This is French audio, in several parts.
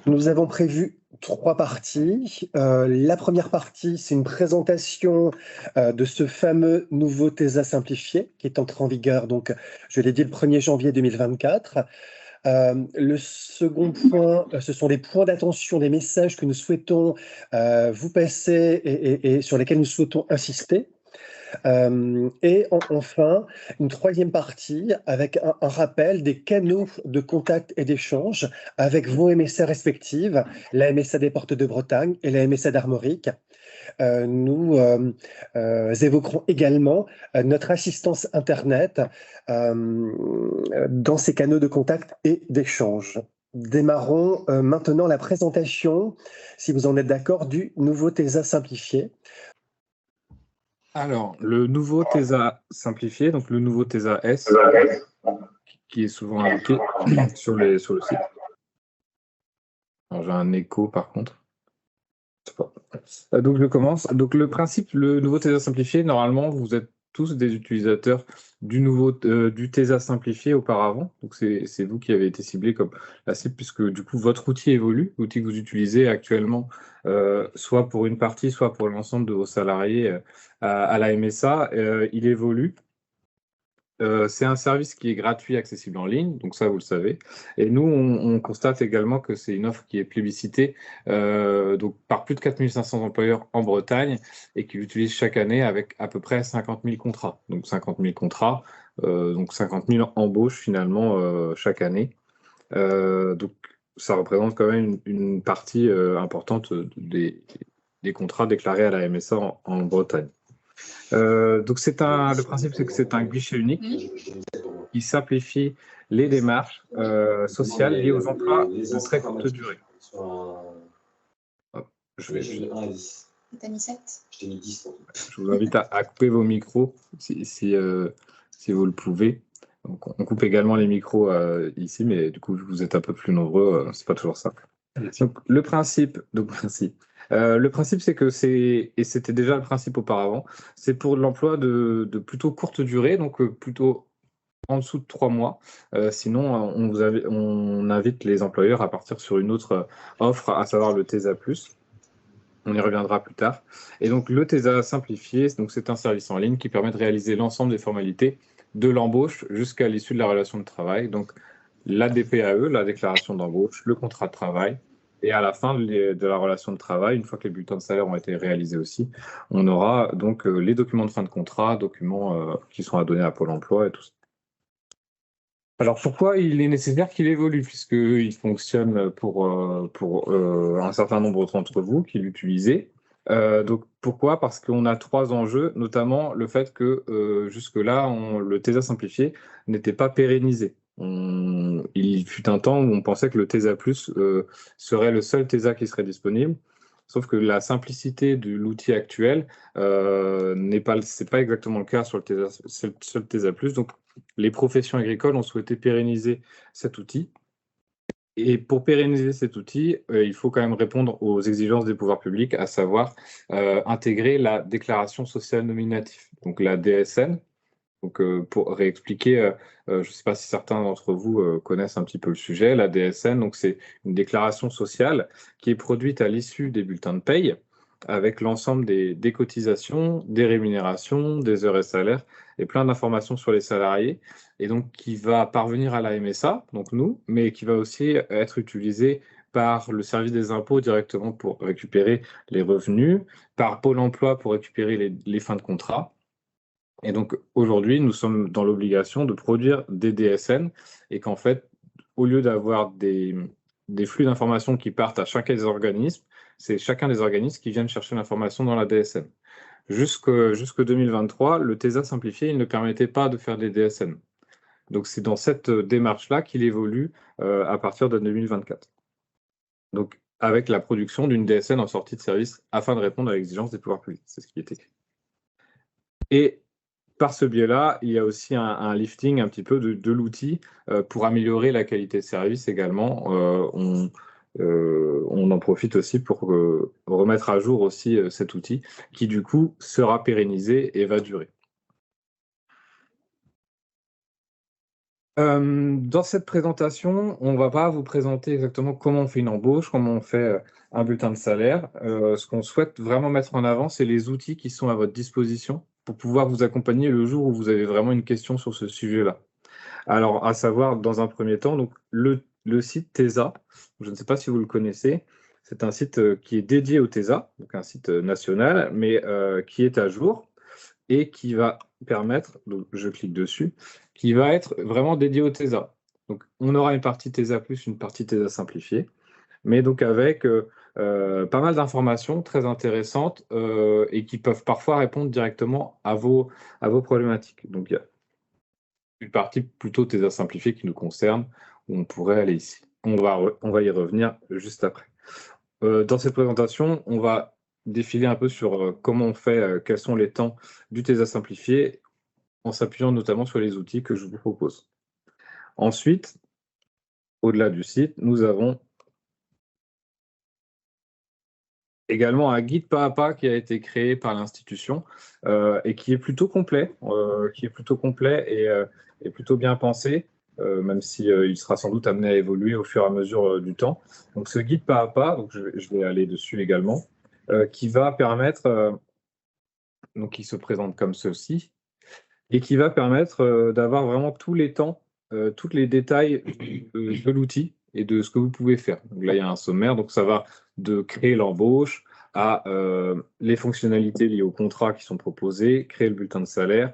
Nous avons prévu 3 parties. La première partie, c'est une présentation, de ce fameux nouveau TESA simplifié qui est entré en vigueur donc, je l'ai dit, le 1er janvier 2024. Le second point, ce sont les points d'attention, des messages que nous souhaitons, vous passer et sur lesquels nous souhaitons insister. Et enfin, une troisième partie avec un rappel des canaux de contact et d'échange avec vos MSA respectives, la MSA des Portes de Bretagne et la MSA d'Armorique. Nous évoquerons également notre assistance Internet dans ces canaux de contact et d'échange. Démarrons maintenant la présentation, si vous en êtes d'accord, du nouveau TESA simplifié. Alors, le nouveau TESA simplifié, donc le nouveau TESA S, qui est souvent indiqué sur le site. Alors, j'ai un écho par contre. Donc, je commence. Donc, le principe, le nouveau TESA simplifié, normalement, vous êtes tous des utilisateurs du TESA simplifié auparavant. Donc, c'est vous qui avez été ciblé comme la cible, puisque du coup, votre outil évolue, l'outil que vous utilisez actuellement, soit pour une partie, soit pour l'ensemble de vos salariés à la MSA, il évolue. C'est un service qui est gratuit, accessible en ligne, donc ça, vous le savez. Et nous, on constate également que c'est une offre qui est plébiscitée donc par plus de 4500 employeurs en Bretagne et qui l'utilisent chaque année avec à peu près 50 000 contrats. Donc 50 000 contrats, donc 50 000 embauches finalement chaque année. Donc ça représente quand même une partie importante des contrats déclarés à la MSA en Bretagne. Donc le principe, c'est que c'est un guichet unique qui simplifie les démarches sociales liées aux emplois de très courte durée. Hop, je vais... T'as mis 7 ? Je t'ai mis 10. Je vous invite à couper vos micros si vous le pouvez. Donc, on coupe également les micros ici, mais du coup, vous êtes un peu plus nombreux, c'est pas toujours simple. Donc, le principe, c'est que et c'était déjà le principe auparavant, c'est pour l'emploi de plutôt courte durée, donc plutôt en dessous de 3 mois. Sinon, on invite les employeurs à partir sur une autre offre, à savoir le TESA+. On y reviendra plus tard. Et donc, le TESA simplifié, c'est un service en ligne qui permet de réaliser l'ensemble des formalités de l'embauche jusqu'à l'issue de la relation de travail. Donc, la DPAE, la déclaration d'embauche, le contrat de travail. Et à la fin de la relation de travail, une fois que les bulletins de salaire ont été réalisés aussi, on aura donc les documents de fin de contrat, documents qui sont à donner à Pôle emploi et tout ça. Alors pourquoi il est nécessaire qu'il évolue, puisqu'il fonctionne pour un certain nombre d'entre vous qui l'utilisez. Donc pourquoi? Parce qu'on a 3 enjeux, notamment le fait que jusque-là, le TESA simplifié n'était pas pérennisé. Il fut un temps où on pensait que le TESA+ serait le seul TESA qui serait disponible. Sauf que la simplicité de l'outil actuel c'est pas exactement le cas sur le seul TESA+. Donc les professions agricoles ont souhaité pérenniser cet outil. Et pour pérenniser cet outil, il faut quand même répondre aux exigences des pouvoirs publics, à savoir intégrer la déclaration sociale nominative, donc la DSN. Donc, pour réexpliquer, je ne sais pas si certains d'entre vous connaissent un petit peu le sujet, la DSN, donc c'est une déclaration sociale qui est produite à l'issue des bulletins de paye, avec l'ensemble des cotisations, des rémunérations, des heures et salaires, et plein d'informations sur les salariés, et donc qui va parvenir à la MSA, donc nous, mais qui va aussi être utilisée par le service des impôts directement pour récupérer les revenus, par Pôle emploi pour récupérer les fins de contrat. Et donc aujourd'hui, nous sommes dans l'obligation de produire des DSN, et qu'en fait, au lieu d'avoir des flux d'informations qui partent à chacun des organismes, c'est chacun des organismes qui viennent chercher l'information dans la DSN. Jusque 2023, le TESA simplifié, il ne permettait pas de faire des DSN. Donc c'est dans cette démarche-là qu'il évolue à partir de 2024. Donc avec la production d'une DSN en sortie de service afin de répondre à l'exigence des pouvoirs publics. C'est ce qui est écrit. Et par ce biais-là, il y a aussi un lifting un petit peu de l'outil pour améliorer la qualité de service également. On en profite aussi pour remettre à jour aussi cet outil qui du coup sera pérennisé et va durer. Dans cette présentation, on ne va pas vous présenter exactement comment on fait une embauche, comment on fait un bulletin de salaire. Ce qu'on souhaite vraiment mettre en avant, c'est les outils qui sont à votre disposition pour pouvoir vous accompagner le jour où vous avez vraiment une question sur ce sujet-là. Alors, à savoir, dans un premier temps, donc, le site TESA, je ne sais pas si vous le connaissez, c'est un site qui est dédié au TESA, donc un site national, mais qui est à jour et qui va permettre, donc je clique dessus, qui va être vraiment dédié au TESA. Donc, on aura une partie TESA plus, une partie TESA simplifiée, mais donc avec pas mal d'informations très intéressantes et qui peuvent parfois répondre directement à vos problématiques. Donc, il y a une partie plutôt TESA simplifiée qui nous concerne, où on pourrait aller ici. On va y revenir juste après. Dans cette présentation, on va défiler un peu sur comment on fait, quels sont les temps du TESA simplifié, en s'appuyant notamment sur les outils que je vous propose. Ensuite, au-delà du site, nous avons également un guide pas à pas qui a été créé par l'institution et qui est plutôt complet, et plutôt bien pensé, même si il sera sans doute amené à évoluer au fur et à mesure du temps. Donc ce guide pas à pas, donc je vais aller dessus également, qui va permettre, donc qui se présente comme ceci, et qui va permettre d'avoir vraiment tous les temps, tous les détails de l'outil et de ce que vous pouvez faire. Donc là, il y a un sommaire, donc ça va de créer l'embauche à les fonctionnalités liées au contrat qui sont proposés, créer le bulletin de salaire,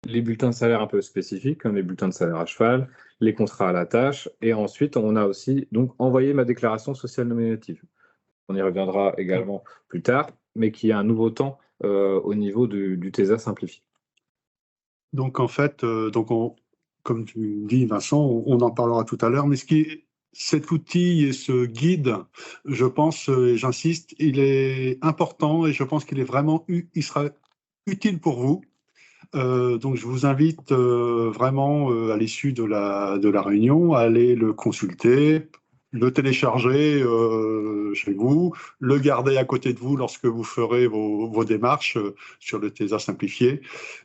les bulletins de salaire un peu spécifiques, comme les bulletins de salaire à cheval, les contrats à la tâche, et ensuite on a aussi donc envoyer ma déclaration sociale nominative. On y reviendra également plus tard, mais qui a un nouveau temps au niveau du TESA simplifié. Donc en fait, comme tu dis Vincent, on en parlera tout à l'heure, mais cet outil et ce guide, je pense, et j'insiste, il est important et je pense qu'il est vraiment, il sera utile pour vous. Donc je vous invite vraiment à l'issue de la réunion à aller le consulter, le télécharger chez vous, le garder à côté de vous lorsque vous ferez vos démarches sur le TESA simplifié.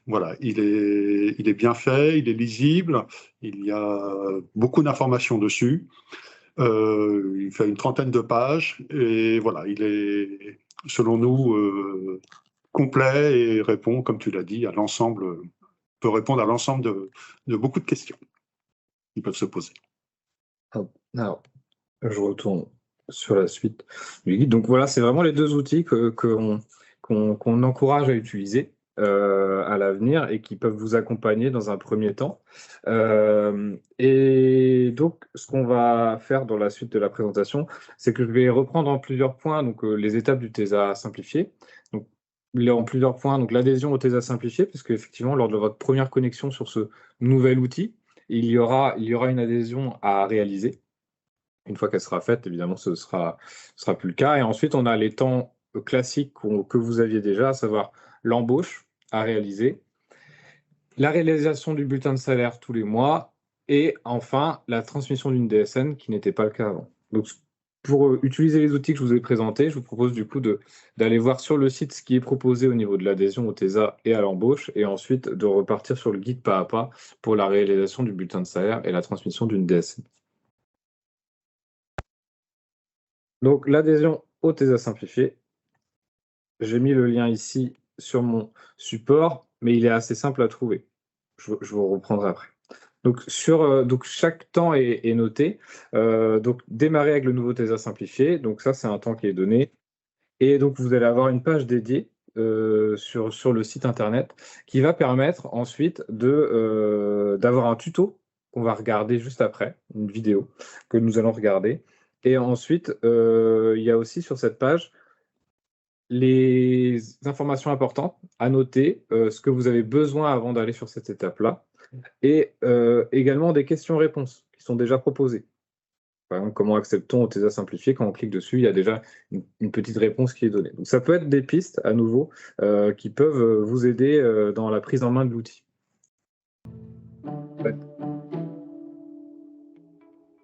Voilà, il est bien fait, il est lisible, il y a beaucoup d'informations dessus. Il fait une trentaine de pages et voilà, il est, selon nous, complet et répond, comme tu l'as dit, à l'ensemble, peut répondre à l'ensemble de beaucoup de questions qui peuvent se poser. Alors, je retourne sur la suite du guide. Donc voilà, c'est vraiment les deux outils qu'on encourage à utiliser à l'avenir et qui peuvent vous accompagner dans un premier temps. Et donc, ce qu'on va faire dans la suite de la présentation, c'est que je vais reprendre en plusieurs points donc, les étapes du TESA simplifié. Donc, en plusieurs points, donc l'adhésion au TESA simplifié, puisque effectivement, lors de votre première connexion sur ce nouvel outil, il y aura une adhésion à réaliser. Une fois qu'elle sera faite, évidemment, ce sera plus le cas. Et ensuite, on a les temps classiques que vous aviez déjà, à savoir l'embauche à réaliser, la réalisation du bulletin de salaire tous les mois, et enfin, la transmission d'une DSN qui n'était pas le cas avant. Donc, pour utiliser les outils que je vous ai présentés, je vous propose du coup d'aller voir sur le site ce qui est proposé au niveau de l'adhésion au TESA et à l'embauche, et ensuite de repartir sur le guide pas à pas pour la réalisation du bulletin de salaire et la transmission d'une DSN. Donc, l'adhésion au TESA simplifié, j'ai mis le lien ici sur mon support, mais il est assez simple à trouver. Je vous reprendrai après. Donc, donc chaque temps est noté. Donc, démarrer avec le nouveau TESA simplifié. Donc, ça, c'est un temps qui est donné. Et donc, vous allez avoir une page dédiée sur le site internet qui va permettre ensuite d'avoir un tuto qu'on va regarder juste après, une vidéo que nous allons regarder. Et ensuite, il y a aussi sur cette page les informations importantes à noter, ce que vous avez besoin avant d'aller sur cette étape-là, et également des questions-réponses qui sont déjà proposées. Par exemple, comment accepte-t-on au TESA simplifié? Quand on clique dessus, il y a déjà une petite réponse qui est donnée. Donc ça peut être des pistes, à nouveau, qui peuvent vous aider dans la prise en main de l'outil.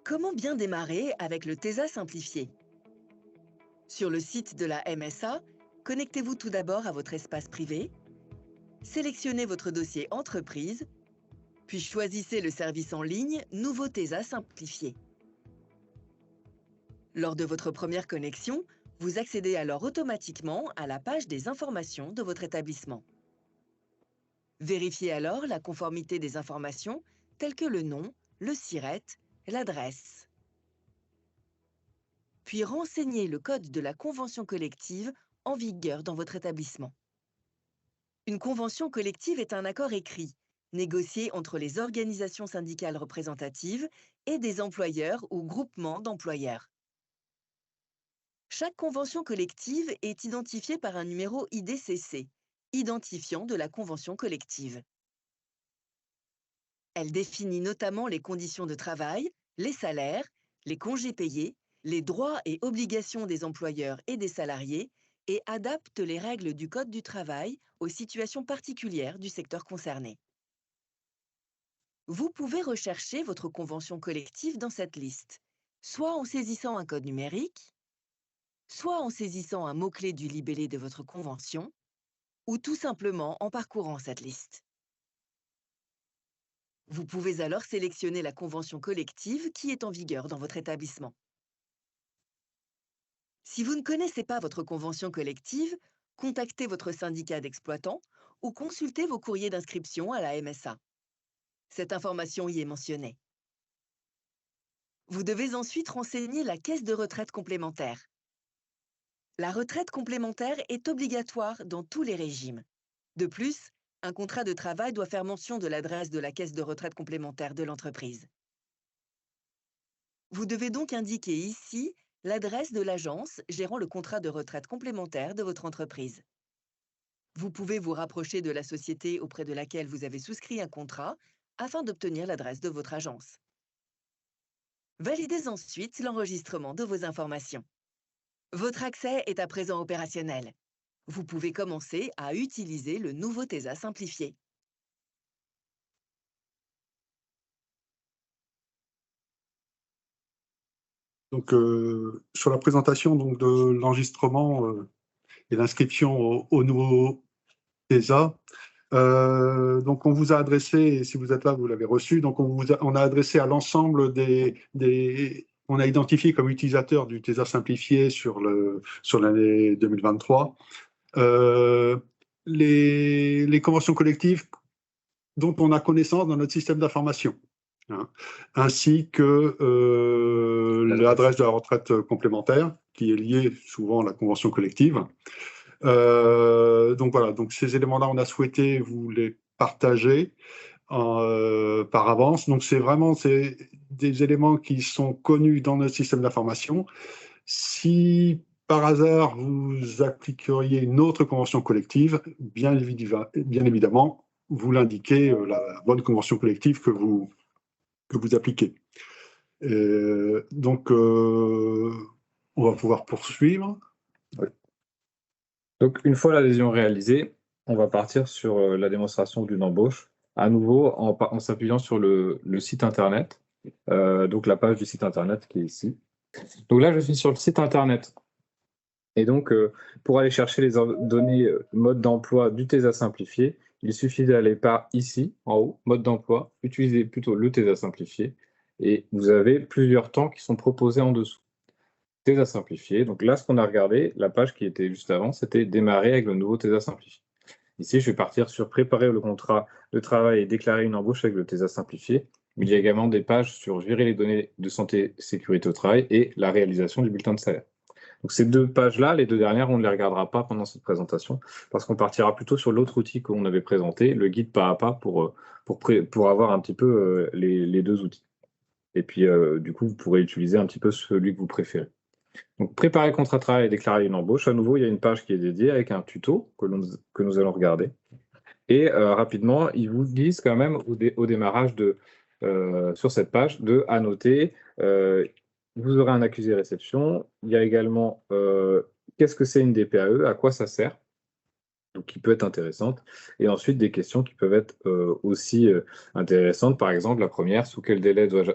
Comment bien démarrer avec le TESA simplifié? Sur le site de la MSA, connectez-vous tout d'abord à votre espace privé, sélectionnez votre dossier Entreprise, puis choisissez le service en ligne Nouveau TESA simplifié. Lors de votre première connexion, vous accédez alors automatiquement à la page des informations de votre établissement. Vérifiez alors la conformité des informations telles que le nom, le SIRET, l'adresse. Puis renseignez le code de la convention collective en vigueur dans votre établissement. Une convention collective est un accord écrit, négocié entre les organisations syndicales représentatives et des employeurs ou groupements d'employeurs. Chaque convention collective est identifiée par un numéro IDCC, identifiant de la convention collective. Elle définit notamment les conditions de travail, les salaires, les congés payés, les droits et obligations des employeurs et des salariés et adapte les règles du Code du travail aux situations particulières du secteur concerné. Vous pouvez rechercher votre convention collective dans cette liste, soit en saisissant un code numérique, soit en saisissant un mot-clé du libellé de votre convention, ou tout simplement en parcourant cette liste. Vous pouvez alors sélectionner la convention collective qui est en vigueur dans votre établissement. Si vous ne connaissez pas votre convention collective, contactez votre syndicat d'exploitants ou consultez vos courriers d'inscription à la MSA. Cette information y est mentionnée. Vous devez ensuite renseigner la caisse de retraite complémentaire. La retraite complémentaire est obligatoire dans tous les régimes. De plus, un contrat de travail doit faire mention de l'adresse de la caisse de retraite complémentaire de l'entreprise. Vous devez donc indiquer ici l'adresse de l'agence gérant le contrat de retraite complémentaire de votre entreprise. Vous pouvez vous rapprocher de la société auprès de laquelle vous avez souscrit un contrat afin d'obtenir l'adresse de votre agence. Validez ensuite l'enregistrement de vos informations. Votre accès est à présent opérationnel. Vous pouvez commencer à utiliser le nouveau TESA simplifié. Donc, sur la présentation donc, de l'enregistrement et l'inscription au nouveau TESA, donc on vous a adressé, et si vous êtes là, vous l'avez reçu, donc on a adressé à l'ensemble on a identifié comme utilisateur du TESA simplifié sur l'année 2023 les conventions collectives dont on a connaissance dans notre système d'information, hein, ainsi que l'adresse de la retraite complémentaire, qui est liée souvent à la convention collective. Donc voilà, donc ces éléments-là, on a souhaité vous les partager par avance. Donc c'est des éléments qui sont connus dans notre système d'information. Si par hasard vous appliqueriez une autre convention collective, bien évidemment, vous l'indiquez la bonne convention collective que vous appliquez. Donc on va pouvoir poursuivre. Oui. Donc, une fois l'adhésion réalisée, on va partir sur la démonstration d'une embauche, à nouveau en s'appuyant sur le site internet, donc la page du site internet qui est ici. Donc là, je suis sur le site internet. Et donc, pour aller chercher les données mode d'emploi du TESA simplifié, il suffit d'aller par ici, en haut, mode d'emploi, utiliser plutôt le TESA simplifié, et vous avez plusieurs temps qui sont proposés en dessous. TESA simplifié. Donc là, ce qu'on a regardé, la page qui était juste avant, c'était démarrer avec le nouveau TESA simplifié. Ici, je vais partir sur préparer le contrat de travail et déclarer une embauche avec le TESA simplifié. Mais il y a également des pages sur gérer les données de santé et sécurité au travail et la réalisation du bulletin de salaire. Donc ces deux pages-là, les deux dernières, on ne les regardera pas pendant cette présentation parce qu'on partira plutôt sur l'autre outil qu'on avait présenté, le guide pas à pas pour avoir un petit peu les deux outils. Et puis, du coup, vous pourrez utiliser un petit peu celui que vous préférez. Donc, préparer le contrat de travail et déclarer une embauche. À nouveau, il y a une page qui est dédiée avec un tuto que nous allons regarder. Et rapidement, ils vous disent quand même au démarrage sur cette page de annoter. Vous aurez un accusé réception. Il y a également qu'est-ce que c'est une DPAE, à quoi ça sert, donc qui peut être intéressante. Et ensuite, des questions qui peuvent être aussi intéressantes. Par exemple, la première, sous quel délai dois-je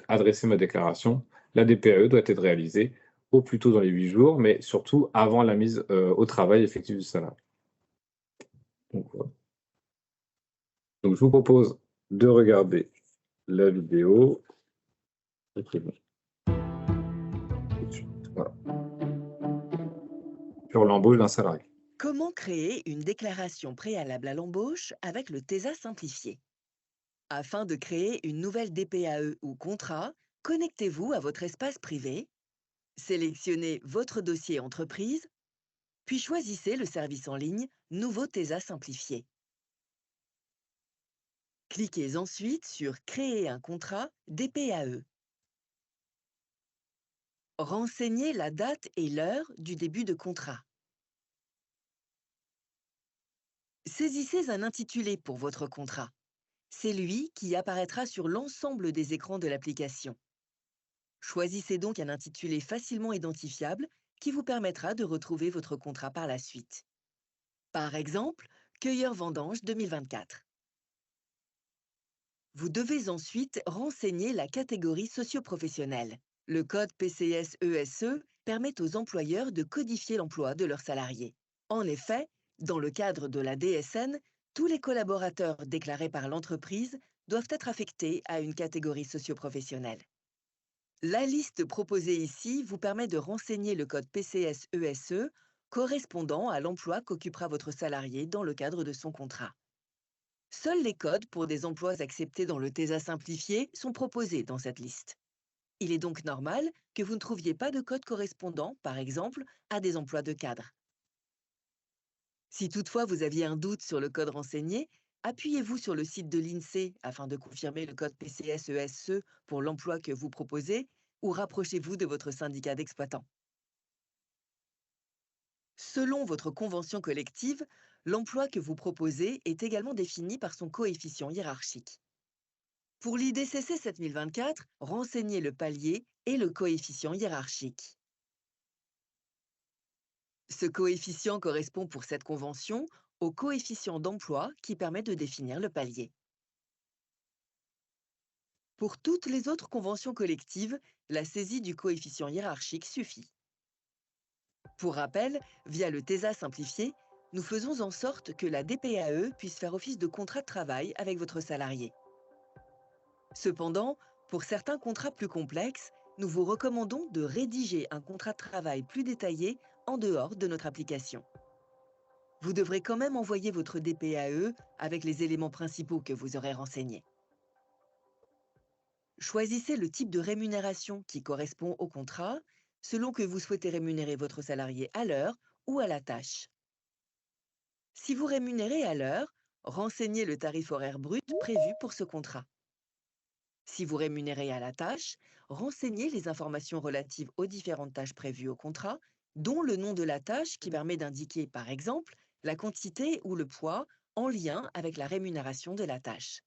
adresser ma déclaration? La DPAE doit être réalisée au plus tôt dans les 8 jours, mais surtout avant la mise au travail effectif du salarié. Donc, voilà. Donc, je vous propose de regarder la vidéo. Et c'est bon. Tout de suite, voilà. Sur l'embauche d'un salarié. Comment créer une déclaration préalable à l'embauche avec le TESA simplifié? Afin de créer une nouvelle DPAE ou contrat, connectez-vous à votre espace privé, sélectionnez votre dossier entreprise, puis choisissez le service en ligne Nouveau TESA simplifié. Cliquez ensuite sur Créer un contrat DPAE. Renseignez la date et l'heure du début de contrat. Saisissez un intitulé pour votre contrat. C'est lui qui apparaîtra sur l'ensemble des écrans de l'application. Choisissez donc un intitulé facilement identifiable qui vous permettra de retrouver votre contrat par la suite. Par exemple, Cueilleur-Vendange 2024. Vous devez ensuite renseigner la catégorie socio-professionnelle. Le code PCS-ESE permet aux employeurs de codifier l'emploi de leurs salariés. En effet, dans le cadre de la DSN, tous les collaborateurs déclarés par l'entreprise doivent être affectés à une catégorie socio-professionnelle. La liste proposée ici vous permet de renseigner le code PCS-ESE correspondant à l'emploi qu'occupera votre salarié dans le cadre de son contrat. Seuls les codes pour des emplois acceptés dans le TESA simplifié sont proposés dans cette liste. Il est donc normal que vous ne trouviez pas de code correspondant, par exemple, à des emplois de cadre. Si toutefois vous aviez un doute sur le code renseigné, appuyez-vous sur le site de l'INSEE afin de confirmer le code PCS-ESE pour l'emploi que vous proposez ou rapprochez-vous de votre syndicat d'exploitants. Selon votre convention collective, l'emploi que vous proposez est également défini par son coefficient hiérarchique. Pour l'IDCC 7024, renseignez le palier et le coefficient hiérarchique. Ce coefficient correspond pour cette convention au coefficient d'emploi qui permet de définir le palier. Pour toutes les autres conventions collectives, la saisie du coefficient hiérarchique suffit. Pour rappel, via le TESA simplifié, nous faisons en sorte que la DPAE puisse faire office de contrat de travail avec votre salarié. Cependant, pour certains contrats plus complexes, nous vous recommandons de rédiger un contrat de travail plus détaillé en dehors de notre application. Vous devrez quand même envoyer votre DPAE avec les éléments principaux que vous aurez renseignés. Choisissez le type de rémunération qui correspond au contrat, selon que vous souhaitez rémunérer votre salarié à l'heure ou à la tâche. Si vous rémunérez à l'heure, renseignez le tarif horaire brut prévu pour ce contrat. Si vous rémunérez à la tâche, renseignez les informations relatives aux différentes tâches prévues au contrat, dont le nom de la tâche qui permet d'indiquer, par exemple, la quantité ou le poids en lien avec la rémunération de la tâche.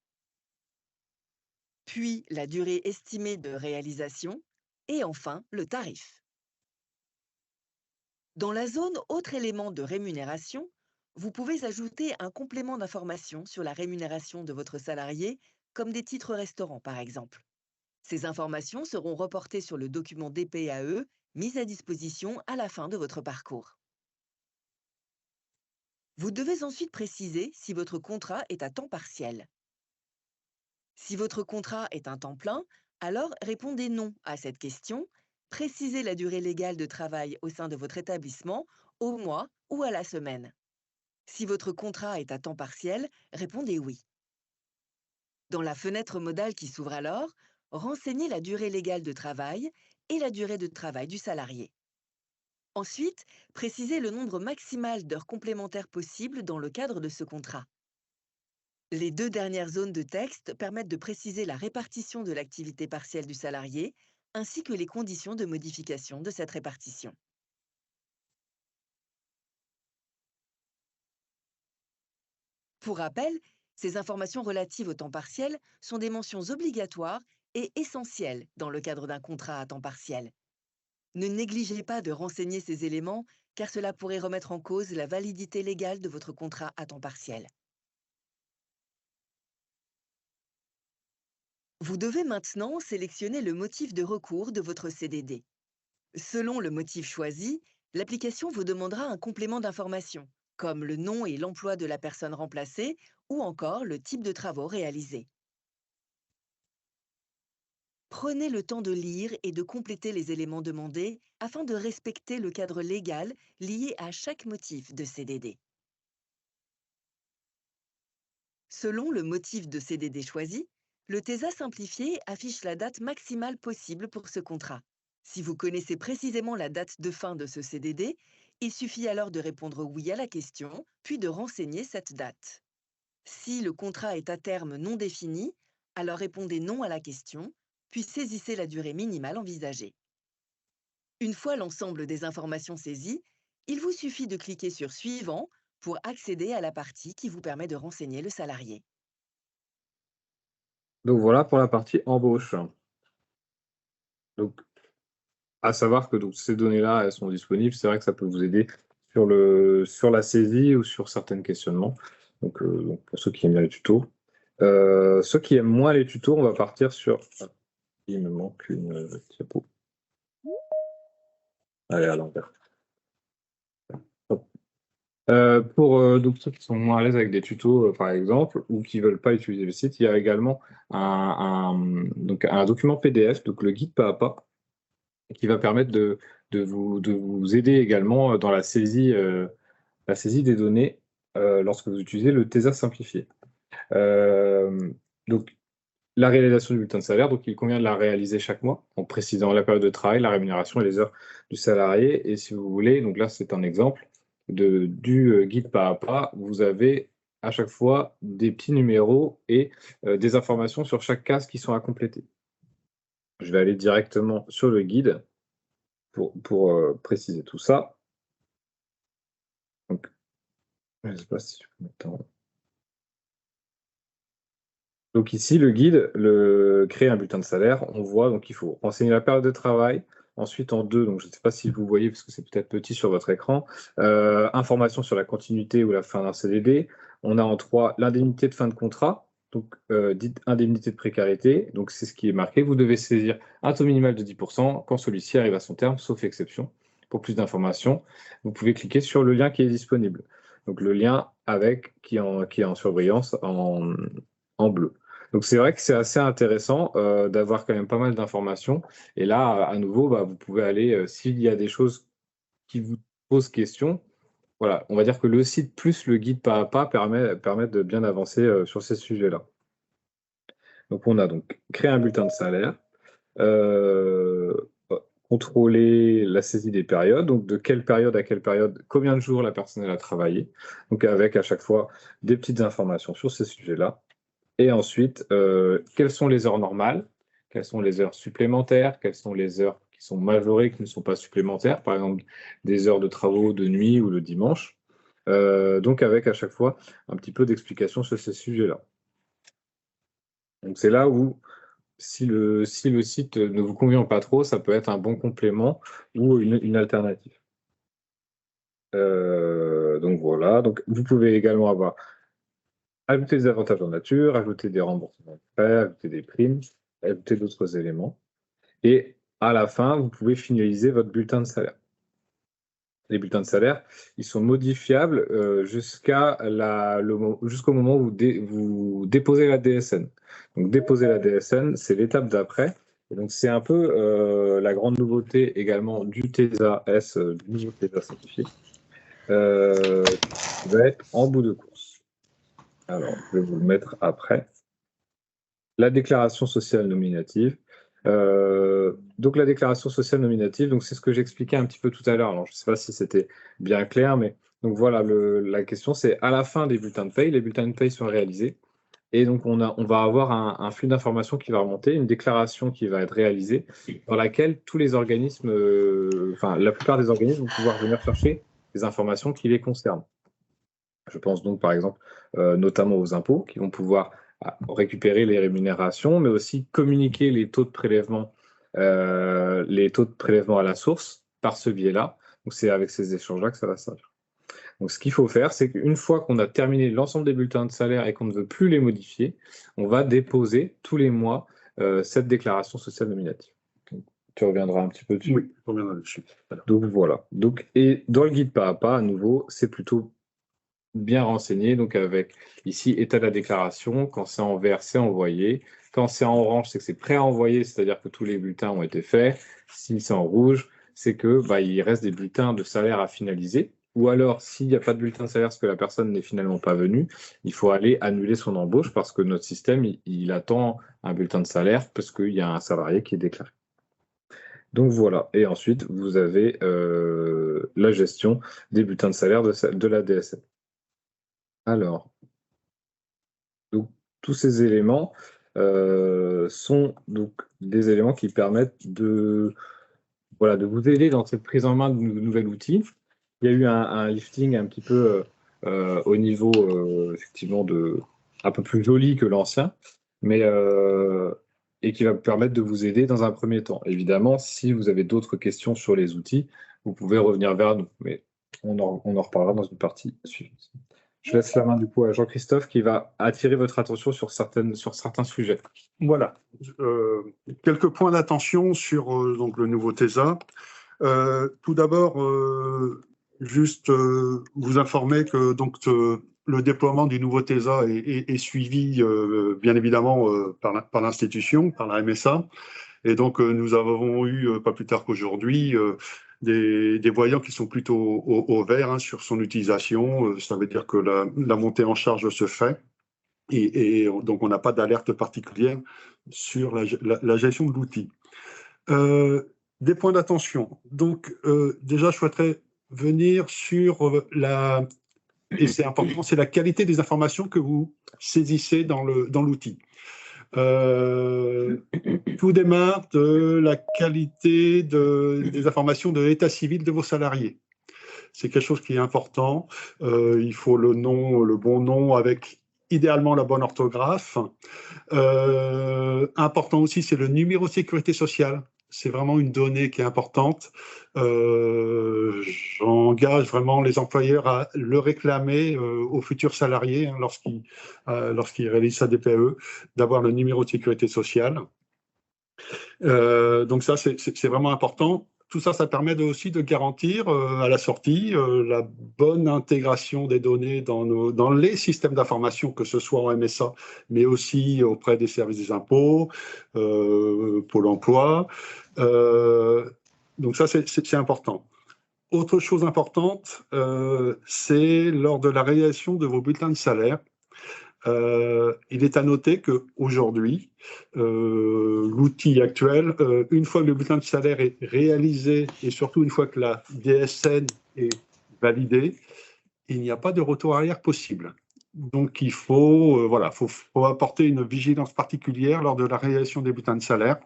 Puis la durée estimée de réalisation et enfin le tarif. Dans la zone Autres éléments de rémunération, vous pouvez ajouter un complément d'information sur la rémunération de votre salarié, comme des titres restaurants par exemple. Ces informations seront reportées sur le document DPAE mis à disposition à la fin de votre parcours. Vous devez ensuite préciser si votre contrat est à temps partiel. Si votre contrat est un temps plein, alors répondez non à cette question. Précisez la durée légale de travail au sein de votre établissement, au mois ou à la semaine. Si votre contrat est à temps partiel, répondez oui. Dans la fenêtre modale qui s'ouvre alors, renseignez la durée légale de travail et la durée de travail du salarié. Ensuite, précisez le nombre maximal d'heures complémentaires possibles dans le cadre de ce contrat. Les deux dernières zones de texte permettent de préciser la répartition de l'activité partielle du salarié, ainsi que les conditions de modification de cette répartition. Pour rappel, ces informations relatives au temps partiel sont des mentions obligatoires et essentielles dans le cadre d'un contrat à temps partiel. Ne négligez pas de renseigner ces éléments, car cela pourrait remettre en cause la validité légale de votre contrat à temps partiel. Vous devez maintenant sélectionner le motif de recours de votre CDD. Selon le motif choisi, l'application vous demandera un complément d'information, comme le nom et l'emploi de la personne remplacée ou encore le type de travaux réalisés. Prenez le temps de lire et de compléter les éléments demandés afin de respecter le cadre légal lié à chaque motif de CDD. Selon le motif de CDD choisi, le TESA simplifié affiche la date maximale possible pour ce contrat. Si vous connaissez précisément la date de fin de ce CDD, il suffit alors de répondre oui à la question, puis de renseigner cette date. Si le contrat est à terme non défini, alors répondez non à la question, puis saisissez la durée minimale envisagée. Une fois l'ensemble des informations saisies, il vous suffit de cliquer sur Suivant pour accéder à la partie qui vous permet de renseigner le salarié. Donc voilà pour la partie embauche. Donc, à savoir que donc, ces données-là, elles sont disponibles. C'est vrai que ça peut vous aider sur la saisie ou sur certains questionnements. Donc, pour ceux qui aiment bien les tutos. Ceux qui aiment moins les tutos, on va partir sur... Ah, il me manque une diapo. Allez, à l'envers. Donc ceux qui sont moins à l'aise avec des tutos, par exemple, ou qui ne veulent pas utiliser le site, il y a également donc un document PDF, donc le guide pas à pas, qui va permettre de vous aider également dans la saisie des données lorsque vous utilisez le TESA simplifié. Donc, la réalisation du bulletin de salaire, donc il convient de la réaliser chaque mois, en précisant la période de travail, la rémunération et les heures du salarié. Et si vous voulez, donc là c'est un exemple du guide pas à pas, vous avez à chaque fois des petits numéros et des informations sur chaque case qui sont à compléter. Je vais aller directement sur le guide pour préciser tout ça. Donc, je ne sais pas si je peux mettre en... Donc ici, le guide, créer un bulletin de salaire, on voit, donc il faut renseigner la période de travail. Ensuite, en 2, donc je ne sais pas si vous voyez, parce que c'est peut-être petit sur votre écran, information sur la continuité ou la fin d'un CDD. On a en 3, l'indemnité de fin de contrat, donc dite indemnité de précarité. Donc c'est ce qui est marqué. Vous devez saisir un taux minimal de 10% quand celui-ci arrive à son terme, sauf exception. Pour plus d'informations, vous pouvez cliquer sur le lien qui est disponible. Donc le lien qui est en surbrillance en bleu. Donc c'est vrai que c'est assez intéressant d'avoir quand même pas mal d'informations. Et là, à nouveau, vous pouvez aller, s'il y a des choses qui vous posent question, voilà, on va dire que le site plus le guide pas à pas permettent de bien avancer sur ces sujets-là. Donc on a donc créé un bulletin de salaire, contrôler la saisie des périodes, donc de quelle période à quelle période, combien de jours la personne a travaillé, donc avec à chaque fois des petites informations sur ces sujets-là. Et ensuite, quelles sont les heures normales, quelles sont les heures supplémentaires, quelles sont les heures qui sont majorées, qui ne sont pas supplémentaires, par exemple des heures de travaux de nuit ou le dimanche. Donc avec à chaque fois un petit peu d'explication sur ces sujets-là. Donc c'est là où, si le site ne vous convient pas trop, ça peut être un bon complément ou une alternative. Donc voilà, donc vous pouvez également ajouter des avantages en nature, ajouter des remboursements de frais, ajouter des primes, ajouter d'autres éléments. Et à la fin, vous pouvez finaliser votre bulletin de salaire. Les bulletins de salaire, ils sont modifiables jusqu'au moment où vous déposez la DSN. Donc déposer la DSN, c'est l'étape d'après. Et donc c'est un peu la grande nouveauté également du TESA S, du nouveau TESA simplifié, qui va être en bout de course. Alors, je vais vous le mettre après. La déclaration sociale nominative. Donc la déclaration sociale nominative, donc c'est ce que j'expliquais un petit peu tout à l'heure. Alors je ne sais pas si c'était bien clair, mais donc voilà, la question c'est à la fin des bulletins de paye, les bulletins de paye sont réalisés et donc on va avoir un flux d'informations qui va remonter, une déclaration qui va être réalisée dans laquelle tous les organismes, la plupart des organismes vont pouvoir venir chercher des informations qui les concernent. Je pense donc par exemple notamment aux impôts qui vont pouvoir récupérer les rémunérations, mais aussi communiquer les taux de prélèvement à la source par ce biais-là. Donc c'est avec ces échanges-là que ça va servir. Donc ce qu'il faut faire, c'est qu'une fois qu'on a terminé l'ensemble des bulletins de salaire et qu'on ne veut plus les modifier, on va déposer tous les mois cette déclaration sociale nominative. Donc, tu reviendras un petit peu dessus. Oui, je reviendrai dessus. Donc voilà. Et dans le guide pas à pas, à nouveau, c'est plutôt bien renseigné, donc avec ici état de la déclaration. Quand c'est en vert, c'est envoyé. Quand c'est en orange, c'est que c'est prêt à envoyer, c'est-à-dire que tous les bulletins ont été faits. Si c'est en rouge, c'est que il reste des bulletins de salaire à finaliser. Ou alors, s'il n'y a pas de bulletin de salaire parce que la personne n'est finalement pas venue, il faut aller annuler son embauche parce que notre système, il attend un bulletin de salaire parce qu'il y a un salarié qui est déclaré. Donc voilà. Et ensuite, vous avez la gestion des bulletins de salaire de la DSN. Alors, donc, tous ces éléments sont donc des éléments qui permettent de vous aider dans cette prise en main de nouvel outil. Il y a eu un lifting un petit peu au niveau effectivement un peu plus joli que l'ancien, mais et qui va vous permettre de vous aider dans un premier temps. Évidemment, si vous avez d'autres questions sur les outils, vous pouvez revenir vers nous, mais on en reparlera dans une partie suivante. Je laisse la main du coup à Jean-Christophe qui va attirer votre attention sur certains sujets. Voilà. Quelques points d'attention sur donc le nouveau TESA. Tout d'abord, juste vous informer que donc le déploiement du nouveau TESA est suivi bien évidemment par l'institution, par la MSA. Et donc nous avons eu, pas plus tard qu'aujourd'hui, des voyants qui sont plutôt au vert sur son utilisation. Ça veut dire que la montée en charge se fait. Et donc, on n'a pas d'alerte particulière sur la gestion de l'outil. Des points d'attention. Donc, déjà, je souhaiterais venir sur et c'est important, c'est la qualité des informations que vous saisissez dans l'outil. Tout démarre de la qualité des informations de l'état civil de vos salariés. C'est quelque chose qui est important. Il faut le bon nom avec idéalement la bonne orthographe. Important aussi, c'est le numéro de sécurité sociale. C'est vraiment une donnée qui est importante. J'engage vraiment les employeurs à le réclamer aux futurs salariés lorsqu'ils réalisent sa DPE, d'avoir le numéro de sécurité sociale. Donc ça, c'est vraiment important. Tout ça, ça permet aussi de garantir à la sortie la bonne intégration des données dans les systèmes d'information, que ce soit en MSA, mais aussi auprès des services des impôts, Pôle emploi. Donc ça, c'est important. Autre chose importante, c'est lors de la réalisation de vos bulletins de salaire. Il est à noter qu'aujourd'hui, l'outil actuel, une fois que le bulletin de salaire est réalisé et surtout une fois que la DSN est validée, il n'y a pas de retour arrière possible. Donc, il faut apporter une vigilance particulière lors de la réalisation des bulletins de salaire.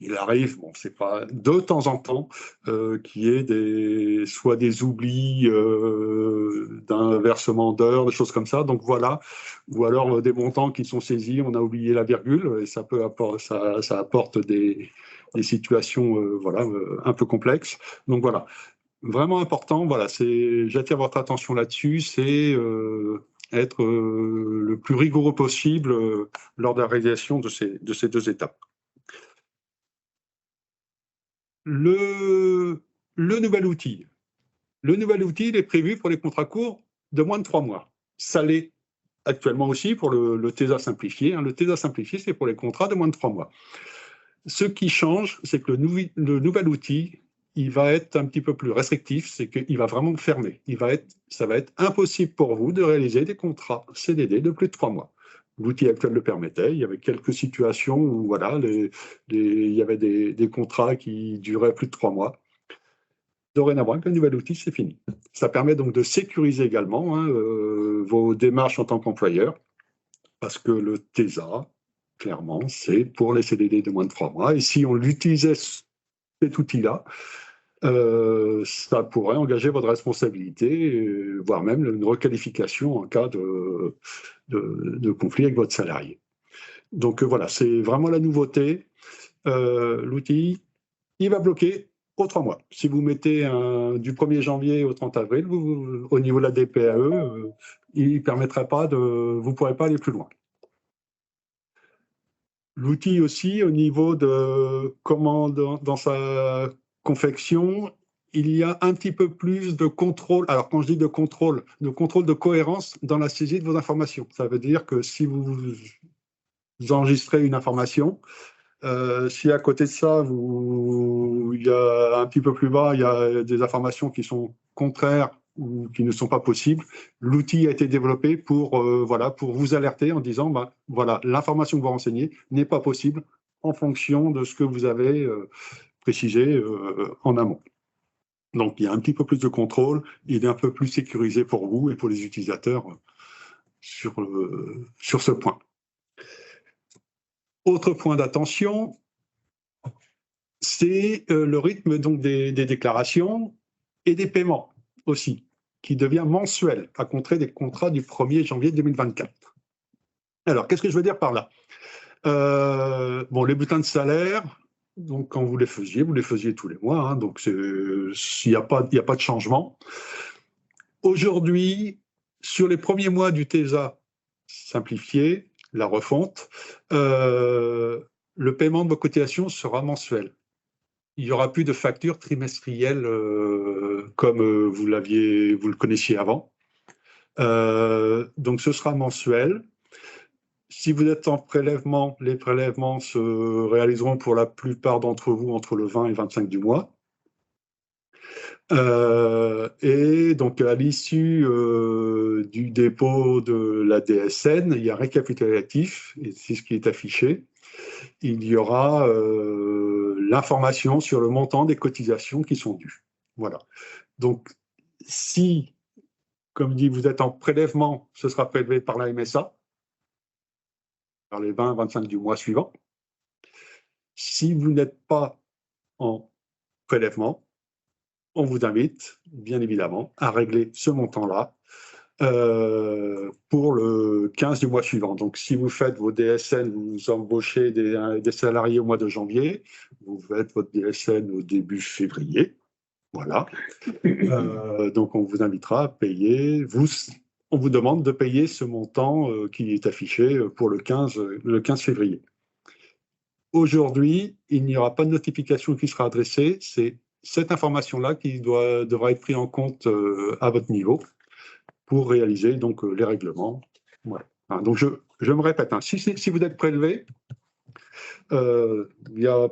Il arrive, c'est pas de temps en temps, qu'il y ait soit des oublis d'un versement d'heures, des choses comme ça. Donc voilà, ou alors des montants qui sont saisis, on a oublié la virgule, et ça apporte des situations un peu complexes. Donc voilà, vraiment important. Voilà, j'attire votre attention là-dessus. C'est être le plus rigoureux possible lors de la réalisation de ces deux étapes. Le nouvel outil. Le nouvel outil, il est prévu pour les contrats courts de moins de 3 mois. Ça l'est actuellement aussi pour le TESA simplifié. Le TESA simplifié, c'est pour les contrats de moins de 3 mois. Ce qui change, c'est que le nouvel outil, il va être un petit peu plus restrictif, c'est qu'il va vraiment fermer. Ça va être impossible pour vous de réaliser des contrats CDD de plus de 3 mois. L'outil actuel le permettait. Il y avait quelques situations où il y avait des contrats qui duraient plus de 3 mois. Dorénavant, avec le nouvel outil, c'est fini. Ça permet donc de sécuriser également vos démarches en tant qu'employeur, parce que le TESA, clairement, c'est pour les CDD de moins de 3 mois. Et si on l'utilisait, cet outil-là, ça pourrait engager votre responsabilité, voire même une requalification en cas de conflit avec votre salarié. Donc voilà, c'est vraiment la nouveauté. L'outil, il va bloquer aux 3 mois. Si vous mettez du 1er janvier au 30 avril, au niveau de la DPAE, il ne permettra pas vous ne pourrez pas aller plus loin. L'outil aussi, au niveau de comment dans sa confection, il y a un petit peu plus de contrôle. Alors, quand je dis de contrôle de cohérence dans la saisie de vos informations. Ça veut dire que si vous enregistrez une information, si à côté de ça, il y a un petit peu plus bas, il y a des informations qui sont contraires ou qui ne sont pas possibles, l'outil a été développé pour, pour vous alerter en disant, voilà, l'information que vous renseignez n'est pas possible en fonction de ce que vous avez précisé en amont. Donc, il y a un petit peu plus de contrôle, il est un peu plus sécurisé pour vous et pour les utilisateurs sur ce point. Autre point d'attention, c'est le rythme donc, des déclarations et des paiements aussi, qui devient mensuel à compter des contrats du 1er janvier 2024. Alors, qu'est-ce que je veux dire par là? Les bulletins de salaire, donc quand vous les faisiez tous les mois, hein, donc il n'y a pas de changement. Aujourd'hui, sur les premiers mois du TESA simplifié, la refonte, le paiement de vos cotisations sera mensuel. Il n'y aura plus de facture trimestrielle comme vous le connaissiez avant. Donc ce sera mensuel. Si vous êtes en prélèvement, les prélèvements se réaliseront pour la plupart d'entre vous entre le 20 et le 25 du mois. Et donc, à l'issue du dépôt de la DSN, il y a un récapitulatif, et c'est ce qui est affiché. Il y aura l'information sur le montant des cotisations qui sont dues. Voilà. Donc, si, comme dit, vous êtes en prélèvement, ce sera prélevé par la MSA, par les 20-25 du mois suivant. Si vous n'êtes pas en prélèvement, on vous invite, bien évidemment, à régler ce montant-là pour le 15 du mois suivant. Donc, si vous faites vos DSN, vous embauchez des salariés au mois de janvier, vous faites votre DSN au début février. Voilà. Donc, on vous invitera à payer. On vous demande de payer ce montant qui est affiché pour le 15 février. Aujourd'hui, il n'y aura pas de notification qui sera adressée. C'est cette information-là qui devra être prise en compte à votre niveau pour réaliser donc, les règlements. Voilà. Donc, je me répète, hein, si vous êtes prélevé, il n'y a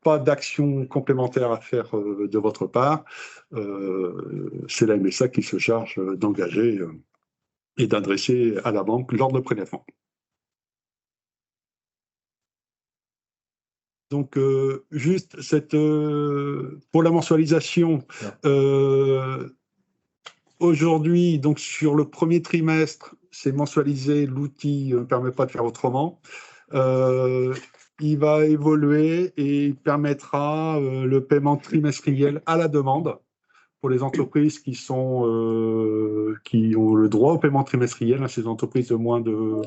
pas d'action complémentaire à faire de votre part. C'est la MSA qui se charge d'engager et d'adresser à la banque l'ordre de prélèvement. Donc, juste pour la mensualisation, aujourd'hui, donc sur le premier trimestre, c'est mensualisé, l'outil ne permet pas de faire autrement. Il va évoluer et il permettra le paiement trimestriel à la demande pour les entreprises qui ont le droit au paiement trimestriel, hein, ces entreprises de moins de...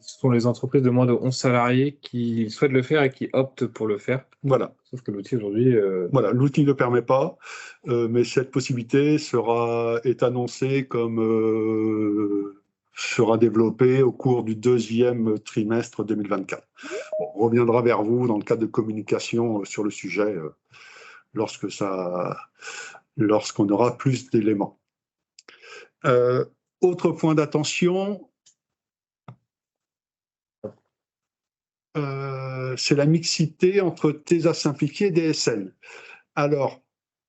Ce sont les entreprises de moins de 11 salariés qui souhaitent le faire et qui optent pour le faire. Voilà. Sauf que l'outil aujourd'hui... Voilà, l'outil ne le permet pas, mais cette possibilité est annoncée comme sera développée au cours du 2e trimestre 2024. Bon, on reviendra vers vous dans le cadre de communication sur le sujet lorsqu'on aura plus d'éléments. Autre point d'attention, c'est la mixité entre TESA simplifié et DSN. Alors,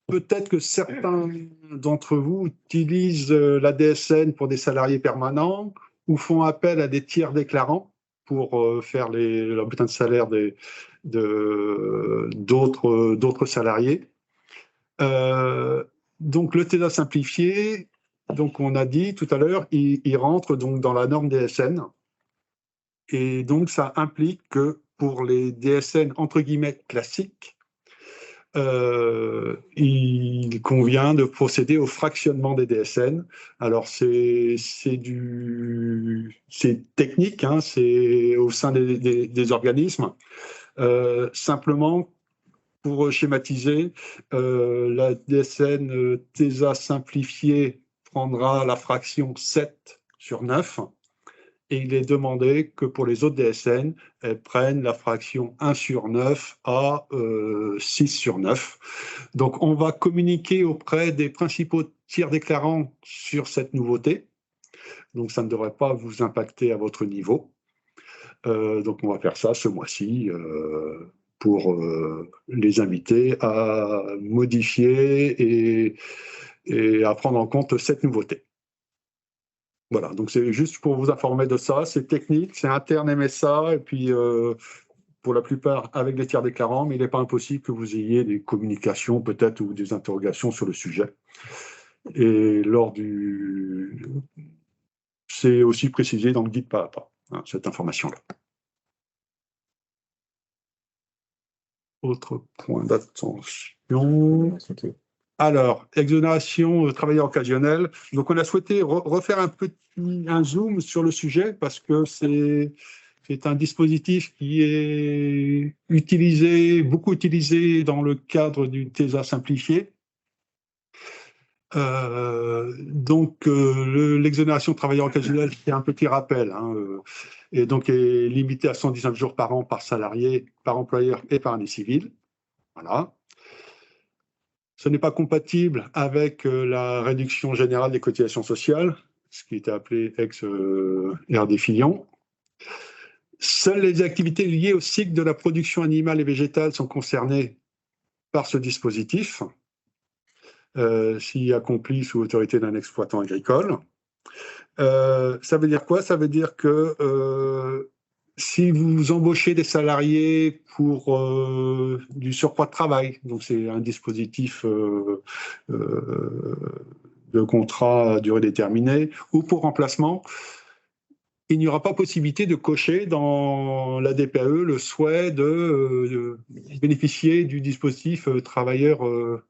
peut-être que certains d'entre vous utilisent la DSN pour des salariés permanents ou font appel à des tiers déclarants pour faire leur bulletin de salaire d'autres salariés. Donc, le TESA simplifié, donc on a dit tout à l'heure, il rentre donc dans la norme DSN. Et donc, ça implique que pour les DSN, entre guillemets, classiques, il convient de procéder au fractionnement des DSN. Alors, c'est technique, hein, c'est au sein des organismes. Simplement, pour schématiser, la DSN TESA simplifiée prendra la fraction 7 sur 9 et il est demandé que pour les autres DSN, elles prennent la fraction 1 sur 9 à 6 sur 9. Donc, on va communiquer auprès des principaux tiers déclarants sur cette nouveauté. Donc, ça ne devrait pas vous impacter à votre niveau. Donc, on va faire ça ce mois-ci pour les inviter à modifier et à prendre en compte cette nouveauté. Voilà, donc c'est juste pour vous informer de ça. C'est technique, c'est interne MSA, et puis pour la plupart avec les tiers déclarants, mais il n'est pas impossible que vous ayez des communications peut-être ou des interrogations sur le sujet. Et c'est aussi précisé dans le guide pas à pas, hein, cette information-là. Autre point d'attention. Alors, exonération travailleur occasionnel. Donc, on a souhaité refaire un zoom sur le sujet parce que c'est un dispositif qui est beaucoup utilisé dans le cadre d'une TESA simplifiée. L'exonération travailleur occasionnel, c'est un petit rappel, hein, et donc est limitée à 119 jours par an par salarié, par employeur et par année civile. Voilà. Ce n'est pas compatible avec la réduction générale des cotisations sociales, ce qui était appelé ex-RD Fillon. Seules les activités liées au cycle de la production animale et végétale sont concernées par ce dispositif, si accompli sous autorité d'un exploitant agricole. Ça veut dire quoi? Ça veut dire que si vous embauchez des salariés pour du surcroît de travail, donc c'est un dispositif de contrat à durée déterminée, ou pour remplacement, il n'y aura pas possibilité de cocher dans la DPAE le souhait de bénéficier du dispositif travailleur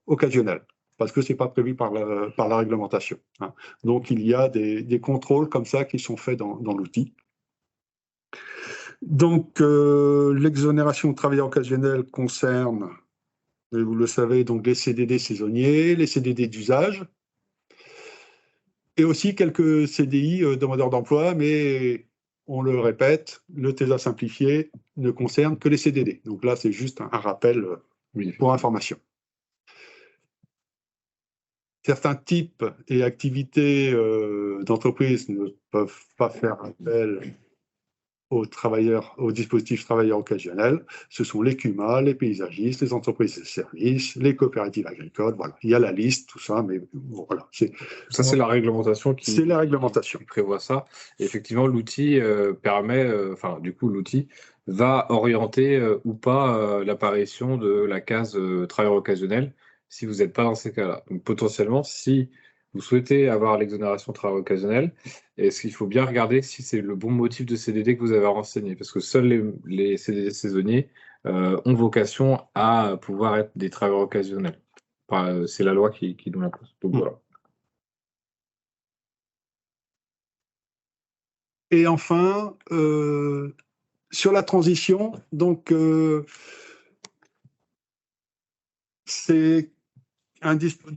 occasionnel, parce que ce n'est pas prévu par la réglementation, hein. Donc, il y a des contrôles comme ça qui sont faits dans l'outil. Donc, l'exonération de travailleurs occasionnels concerne, vous le savez, donc les CDD saisonniers, les CDD d'usage, et aussi quelques CDI demandeurs d'emploi, mais on le répète, le TESA simplifié ne concerne que les CDD. Donc là, c'est juste un rappel pour information. Certains types et activités d'entreprise ne peuvent pas faire appel aux dispositifs travailleurs occasionnels. Ce sont les CUMA, les paysagistes, les entreprises de services, les coopératives agricoles. Voilà, il y a la liste, tout ça, mais voilà. Ça, c'est la réglementation qui prévoit ça. Et effectivement, l'outil l'outil va orienter ou pas l'apparition de la case travailleur occasionnel si vous n'êtes pas dans ces cas-là. Donc, potentiellement, si vous souhaitez avoir l'exonération de travail occasionnel, est-ce qu'il faut bien regarder si c'est le bon motif de CDD que vous avez renseigné? Parce que seuls les CDD saisonniers ont vocation à pouvoir être des travailleurs occasionnels. Enfin, c'est la loi qui nous l'impose. Donc voilà. Et enfin, sur la transition, donc c'est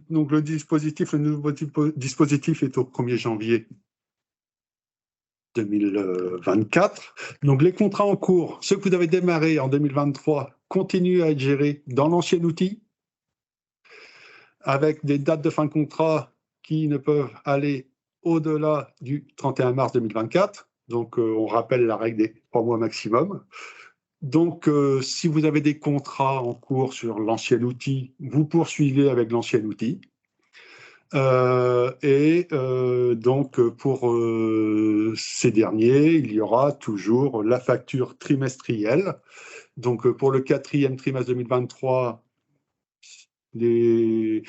donc le nouveau dispositif est au 1er janvier 2024. Donc les contrats en cours, ceux que vous avez démarrés en 2023, continuent à être gérés dans l'ancien outil, avec des dates de fin de contrat qui ne peuvent aller au-delà du 31 mars 2024. Donc on rappelle la règle des 3 mois maximum. Donc, si vous avez des contrats en cours sur l'ancien outil, vous poursuivez avec l'ancien outil. Donc, pour ces derniers, il y aura toujours la facture trimestrielle. Donc, pour le 4e trimestre 2023, ce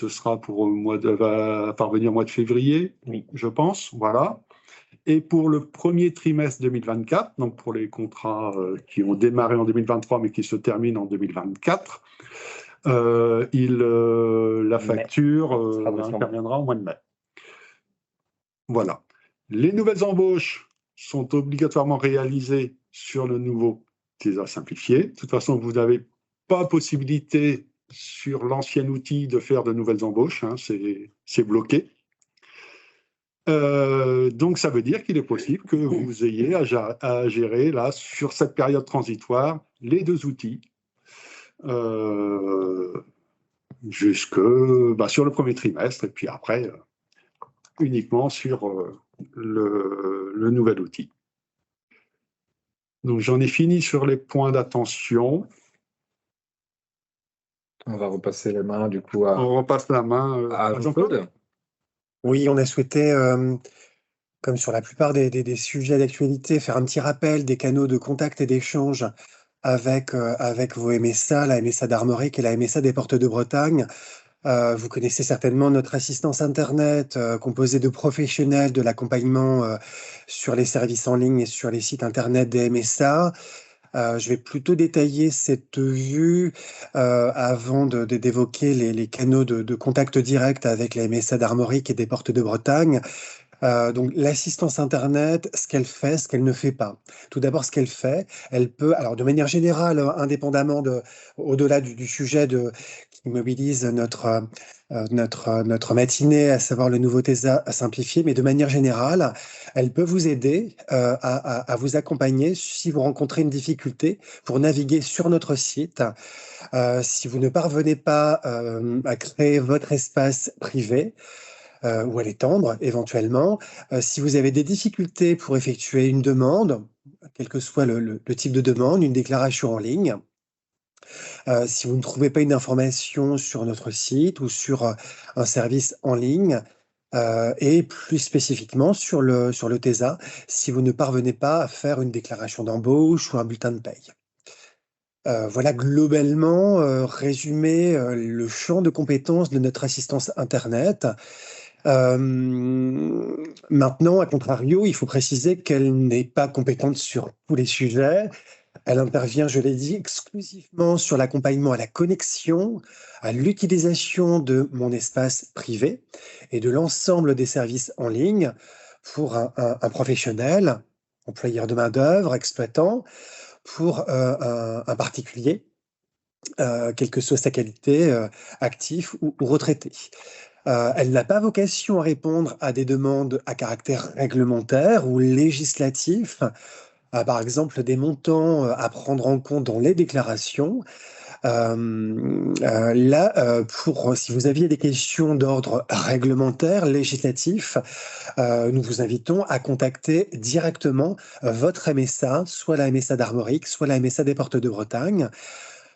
sera pour parvenir au mois de février, oui, je pense. Voilà. Et pour le 1er trimestre 2024, donc pour les contrats qui ont démarré en 2023 mais qui se terminent en 2024, la facture interviendra au mois de mai. Voilà. Les nouvelles embauches sont obligatoirement réalisées sur le nouveau TESA simplifié. De toute façon, vous n'avez pas possibilité sur l'ancien outil de faire de nouvelles embauches, hein, c'est bloqué. Donc, ça veut dire qu'il est possible que vous ayez à gérer, là, sur cette période transitoire, les deux outils, sur le premier trimestre, et puis après, uniquement sur le nouvel outil. Donc, j'en ai fini sur les points d'attention. On va repasser la main, du coup, à On repasse la main à Jean-Claude. Oui, on a souhaité, comme sur la plupart des sujets d'actualité, faire un petit rappel des canaux de contact et d'échange avec vos MSA, la MSA d'Armorique et la MSA des Portes de Bretagne. Vous connaissez certainement notre assistance Internet, composée de professionnels de l'accompagnement sur les services en ligne et sur les sites Internet des MSA. Je vais plutôt détailler cette vue avant d'évoquer les canaux de contact direct avec la MSA d'Armorique et des Portes de Bretagne. Donc l'assistance Internet, ce qu'elle fait, ce qu'elle ne fait pas. Tout d'abord, ce qu'elle fait, elle peut, alors de manière générale, indépendamment au-delà du sujet qui mobilise notre matinée, à savoir le nouveau TESA simplifié, mais de manière générale, elle peut vous aider à vous accompagner si vous rencontrez une difficulté pour naviguer sur notre site. Si vous ne parvenez pas à créer votre espace privé, ou à l'étendre éventuellement. Si vous avez des difficultés pour effectuer une demande, quel que soit le type de demande, une déclaration en ligne, si vous ne trouvez pas une information sur notre site ou sur un service en ligne, et plus spécifiquement sur le TESA, si vous ne parvenez pas à faire une déclaration d'embauche ou un bulletin de paye. Voilà globalement résumé le champ de compétences de notre assistance Internet. Maintenant, à contrario, il faut préciser qu'elle n'est pas compétente sur tous les sujets. Elle intervient, je l'ai dit, exclusivement sur l'accompagnement à la connexion, à l'utilisation de mon espace privé et de l'ensemble des services en ligne pour un professionnel, employeur de main-d'œuvre, exploitant, pour un particulier, quelle que soit sa qualité, actif ou retraité. Elle n'a pas vocation à répondre à des demandes à caractère réglementaire ou législatif, par exemple des montants à prendre en compte dans les déclarations. Si vous aviez des questions d'ordre réglementaire, législatif, nous vous invitons à contacter directement votre MSA, soit la MSA d'Armorique, soit la MSA des Portes de Bretagne.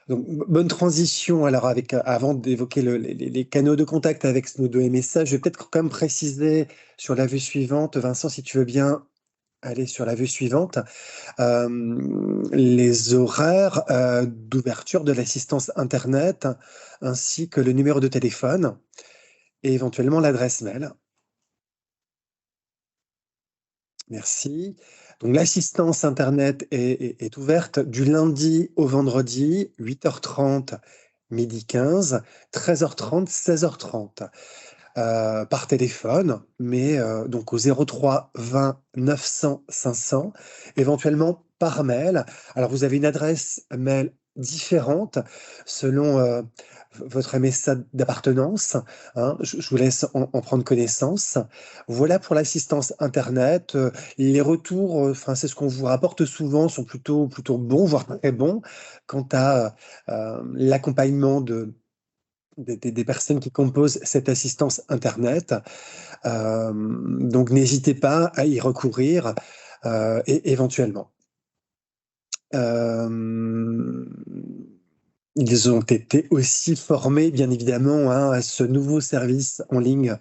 Donc, bonne transition. Alors, avant d'évoquer les canaux de contact avec nos deux MSA, je vais peut-être quand même préciser sur la vue suivante. Vincent, si tu veux bien aller sur la vue suivante, les horaires d'ouverture de l'assistance Internet, ainsi que le numéro de téléphone et éventuellement l'adresse mail. Merci. Donc, l'assistance Internet est ouverte du lundi au vendredi, 8h30, midi 15, 13h30, 16h30, par téléphone, mais donc au 03 20 900 500, éventuellement par mail. Alors, vous avez une adresse mail différente selon votre MSA d'appartenance. Hein. Je vous laisse en prendre connaissance. Voilà pour l'assistance Internet. Les retours, c'est ce qu'on vous rapporte souvent, sont plutôt bons, voire très bons, quant à l'accompagnement des personnes qui composent cette assistance Internet. Donc, n'hésitez pas à y recourir éventuellement. Ils ont été aussi formés, bien évidemment, à ce nouveau service en ligne,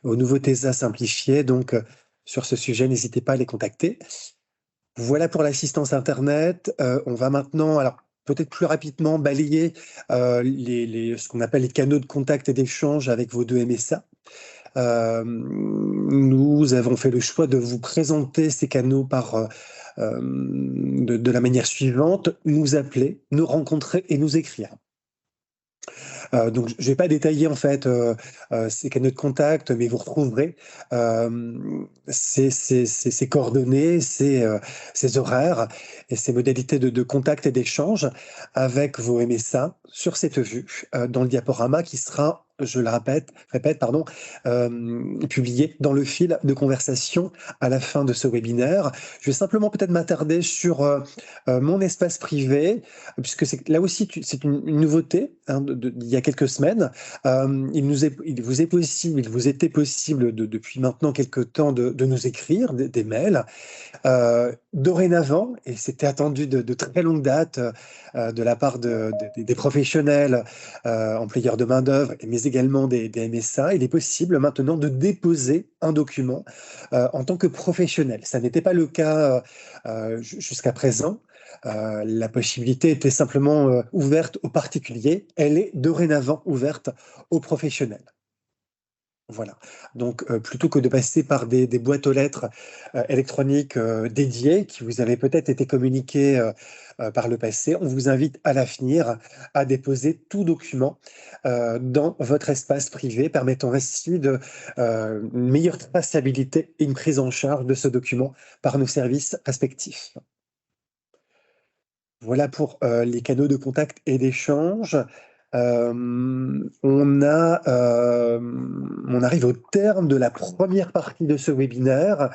au nouveau TESA simplifié. Donc, sur ce sujet, n'hésitez pas à les contacter. Voilà pour l'assistance Internet. On va maintenant, alors peut-être plus rapidement, balayer ce qu'on appelle les canaux de contact et d'échange avec vos deux MSA. Nous avons fait le choix de vous présenter ces canaux de la manière suivante: nous appeler, nous rencontrer et nous écrire. Donc, je ne vais pas détailler en fait ces canaux de contact, mais vous retrouverez ces coordonnées, ces horaires et ces modalités de contact et d'échange avec vos MSA sur cette vue dans le diaporama qui sera je le répète, pardon, publiés dans le fil de conversation à la fin de ce webinaire. Je vais simplement peut-être m'attarder sur mon espace privé, puisque là aussi, c'est une nouveauté hein, d'il y a quelques semaines. Il vous était possible depuis maintenant quelques temps de nous écrire des mails. Dorénavant, et c'était attendu de très longue date de la part des professionnels, employeurs de main-d'œuvre, mais également des MSA, il est possible maintenant de déposer un document en tant que professionnel. Ça n'était pas le cas jusqu'à présent. La possibilité était simplement ouverte aux particuliers. Elle est dorénavant ouverte aux professionnels. Voilà. Donc, plutôt que de passer par des boîtes aux lettres électroniques dédiées qui vous avaient peut-être été communiquées par le passé, on vous invite à l'avenir à déposer tout document dans votre espace privé, permettant ainsi une meilleure traçabilité et une prise en charge de ce document par nos services respectifs. Voilà pour les canaux de contact et d'échange. On arrive au terme de la première partie de ce webinaire.